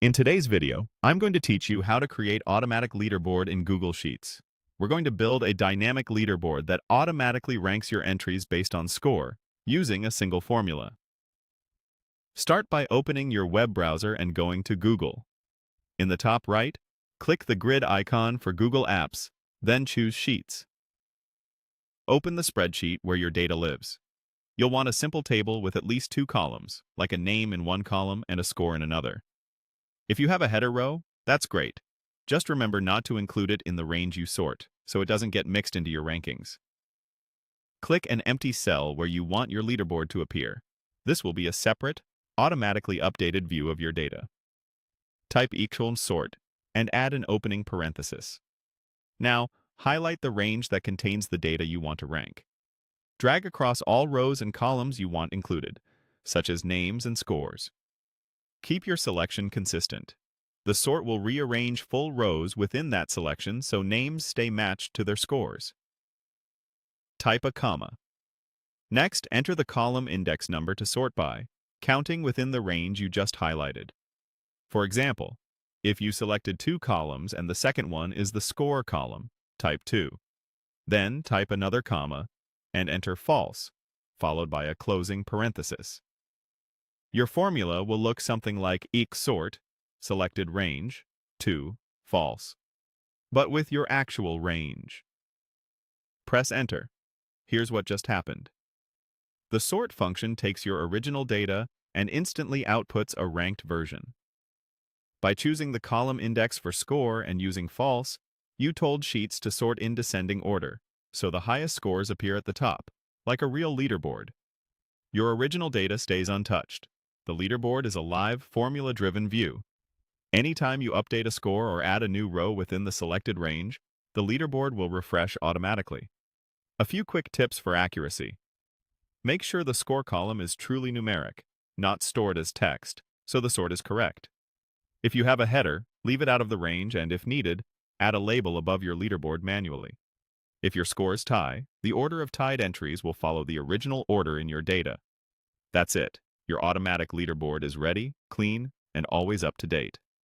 In today's video, I'm going to teach you how to create automatic leaderboard in Google Sheets. We're going to build a dynamic leaderboard that automatically ranks your entries based on score, using a single formula. Start by opening your web browser and going to Google. In the top right, click the grid icon for Google Apps, then choose Sheets. Open the spreadsheet where your data lives. You'll want a simple table with at least two columns, like a name in one column and a score in another. If you have a header row, that's great. Just remember not to include it in the range you sort, so it doesn't get mixed into your rankings. Click an empty cell where you want your leaderboard to appear. This will be a separate, automatically updated view of your data. Type =sort and add an opening parenthesis. Now, highlight the range that contains the data you want to rank. Drag across all rows and columns you want included, such as names and scores. Keep your selection consistent. The sort will rearrange full rows within that selection so names stay matched to their scores. Type a comma. Next, enter the column index number to sort by, counting within the range you just highlighted. For example, if you selected two columns and the second one is the score column, type 2. Then type another comma and enter false, followed by a closing parenthesis. Your formula will look something like =sort, selected range, 2, false, but with your actual range. Press enter. Here's what just happened. The sort function takes your original data and instantly outputs a ranked version. By choosing the column index for score and using false, you told Sheets to sort in descending order, so the highest scores appear at the top, like a real leaderboard. Your original data stays untouched. The leaderboard is a live, formula-driven view. Anytime you update a score or add a new row within the selected range, the leaderboard will refresh automatically. A few quick tips for accuracy. Make sure the score column is truly numeric, not stored as text, so the sort is correct. If you have a header, leave it out of the range and, if needed, add a label above your leaderboard manually. If your scores tie, the order of tied entries will follow the original order in your data. That's it. Your automatic leaderboard is ready, clean, and always up to date.